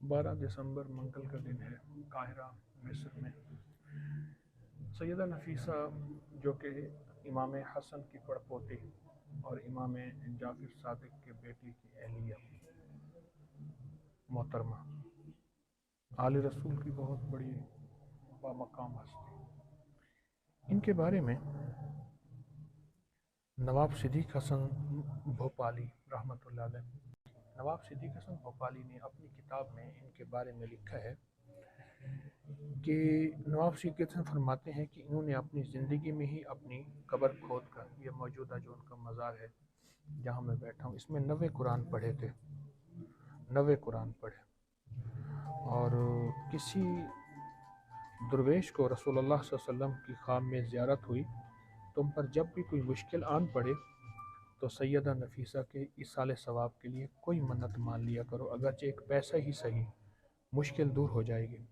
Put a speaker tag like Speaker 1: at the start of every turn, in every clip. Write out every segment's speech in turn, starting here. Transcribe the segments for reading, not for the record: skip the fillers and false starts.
Speaker 1: 12 दिसंबर मंगल का दिन है। काहिरा मिस्र में सैयदा नफीसा, जो कि इमाम हसन की पड़पोती और इमाम जाफर सादिक के बेटी की अहलिया मोहतरमा, आले रसूल की बहुत बड़ी बामकाम हस्ती। इनके बारे में नवाब सिद्दीक हसन भोपाली रहमतुल्लाह अलैह, नवाब सिद्दीक हसन भोपाली ने अपनी किताब में इनके बारे में लिखा है कि नवाब सिद्दीक हसन फरमाते हैं कि इन्होंने अपनी ज़िंदगी में ही अपनी कब्र खोद कर, ये मौजूदा जो उनका मज़ार है जहाँ मैं बैठा हूँ, इसमें 90 कुरान पढ़े थे, 90 कुरान पढ़े। और किसी दरवेश को रसूलुल्लाह सल्लल्लाहु अलैहि वसल्लम की ख्वाब में ज़ियारत हुई, तुम पर जब भी कोई मुश्किल आन पड़े तो सैयदा नफीसा के इसाले सवाब के लिए कोई मन्नत मान लिया करो, अगरचे एक पैसा ही सही, मुश्किल दूर हो जाएगी।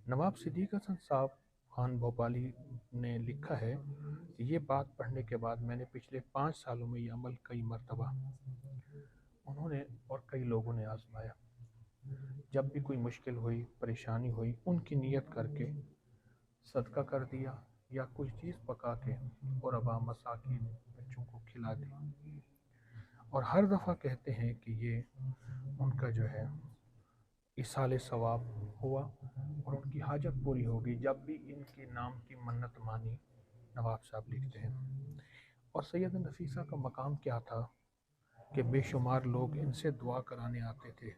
Speaker 1: नवाब सिद्दीक हसन साहब खान भोपाली ने लिखा है कि ये बात पढ़ने के बाद मैंने पिछले 5 सालों में ये अमल कई मरतबा उन्होंने और कई लोगों ने आजमाया। जब भी कोई मुश्किल हुई, परेशानी हुई, उनकी नीयत करके सदका कर दिया या कोई चीज़ पका के और अबा मसाकिन बच्चों को खिला दी। और हर दफ़ा कहते हैं कि ये उनका जो है इसाले सवाब हुआ और उनकी हाजत पूरी होगी जब भी इनके नाम की मन्नत मानी। नवाब साहब लिखते हैं। और सैयद नफीसा का मकाम क्या था कि बेशुमार लोग इनसे दुआ कराने आते थे,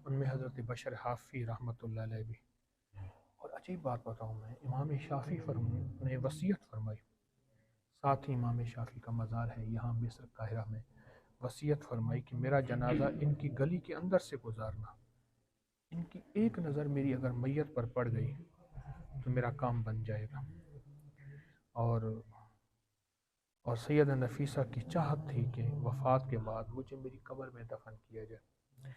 Speaker 1: उनमें हज़रत बशर हाफ़ी रहमतुल्लाह अलैह भी। और अजीब बात बताऊँ मैं, इमाम शाफ़ी ने वसीयत फरमाई, साथ ही इमाम शाफ़ी का मज़ार है यहाँ मिस्र काहिरा में, वसीयत फरमाई कि मेरा जनाजा इनकी गली के अंदर से गुजारना, इनकी एक नज़र मेरी अगर मैयत पर पड़ गई तो मेरा काम बन जाएगा। और सैयदा नफीसा की चाहत थी कि वफ़ात के बाद मुझे मेरी कब्र में दफन किया जाए,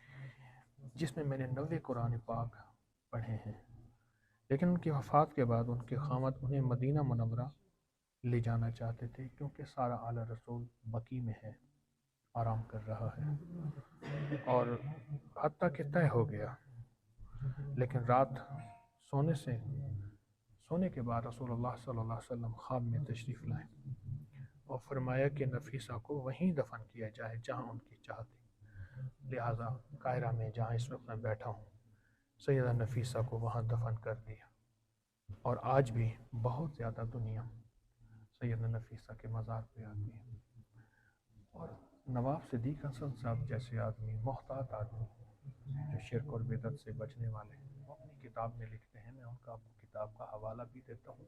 Speaker 1: जिसमें मैंने 90 कुरान पाक पढ़े हैं। लेकिन उनकी वफ़ात के बाद उनके खामद उन्हें मदीना मुनव्वरा ले जाना चाहते थे, क्योंकि सारा आला रसूल बकी में है, आराम कर रहा है। और हत्ता कि तय हो गया, लेकिन रात सोने के बाद रसूलुल्लाह सल्लल्लाहु अलैहि वसल्लम ख्वाब में तशरीफ़ लाए और फरमाया कि नफीसा को वहीं दफन किया जाए जहाँ उनकी चाह थी। लिहाजा कायरा में जहाँ इस वक्त मैं बैठा हूँ, सैयदा नफीसा को वहाँ दफन कर दिया। और आज भी बहुत ज़्यादा दुनिया सैयदा नफीसा के मज़ार पे आती है। और नवाब सिद्दीक हसन साहब जैसे आदमी, मोहतात आदमी, जो शिरक और बिदअत से बचने वाले हैं, वो अपनी किताब में लिखते हैं। मैं उनका आपको किताब का हवाला भी देता हूँ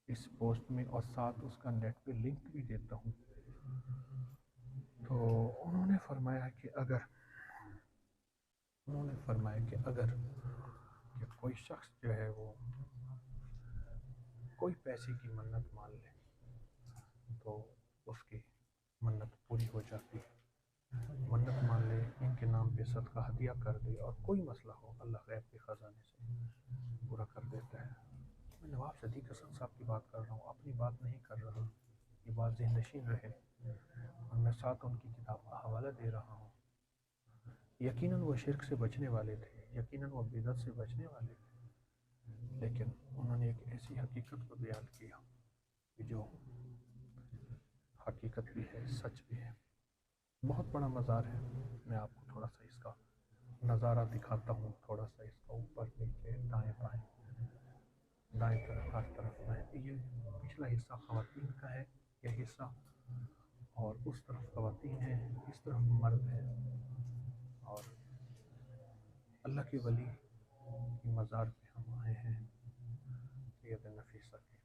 Speaker 1: इस पोस्ट में, और साथ उसका नेट पे लिंक भी देता हूँ। तो उन्होंने फरमाया कि अगर कि कोई शख्स जो है वो कोई पैसे की मन्नत मान ले तो उसकी मन्नत पूरी हो जाती है। मन्नत मान ले, इनके नाम पे सदका हदिया कर दे, और कोई मसला हो अल्लाह गैब के ख़जाने से पूरा कर देता है। मैं नवाब सिद्दीक हसन साहब की बात कर रहा हूँ, अपनी बात नहीं कर रहा। ये बात ज़हननशीन रहे, और मैं साथ उनकी किताब का हवाला दे रहा हूँ। यकीनन वो शिरक से बचने वाले थे, यकीनन वो बिदअत से बचने वाले थे, लेकिन उन्होंने एक ऐसी हकीकत को बयान किया कि जो हकीकत भी है, सच भी है। बहुत बड़ा मज़ार है। मैं आपको थोड़ा सा इसका नज़ारा दिखाता हूँ, थोड़ा सा इसका ऊपर नीचे दाएं बाएं, दाएं तरफ हर तरफ में। ये पिछला हिस्सा ख़वातीन का है, यह हिस्सा, और उस तरफ ख़वातीन है, इस तरफ मर्द है। और अल्लाह के वली की मज़ार पे हम आए हैं, सैयद नफीसा के।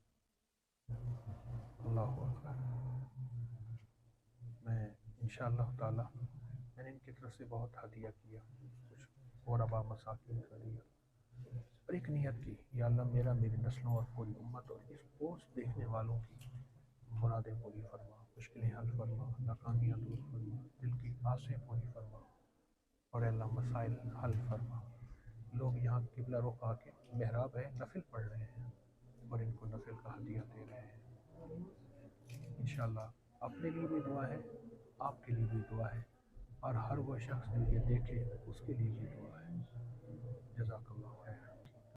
Speaker 1: अल्लाह अकबर। मैं इंशाअल्लाह ताला, मैंने इनकी तरफ से बहुत हदिया किया, कुछ ग़ुरबा मसाकिन का दिया, और एक नियत की, या अल्लाह मेरा, मेरी नस्लों और पूरी उम्मत और इस पोस्ट देखने वालों की मुरादें पूरी फरमा, मुश्किलें हल फरमा, नाकामियाँ दूर फरमा, दिल की आसें पूरी फरमा, और अल्लाह मसाइल हल फरमा। लोग यहाँ किबला रुख आके, मेहराब है, नफिल पढ़ रहे हैं, और इनको नफिल का हदिया दे रहे हैं। इंशाअल्लाह अपने लिए भी दुआ है, आपके लिए भी दुआ है। اور ہر وہ شخص جو یہ دیکھے اس کے لیے یہ دعا ہے۔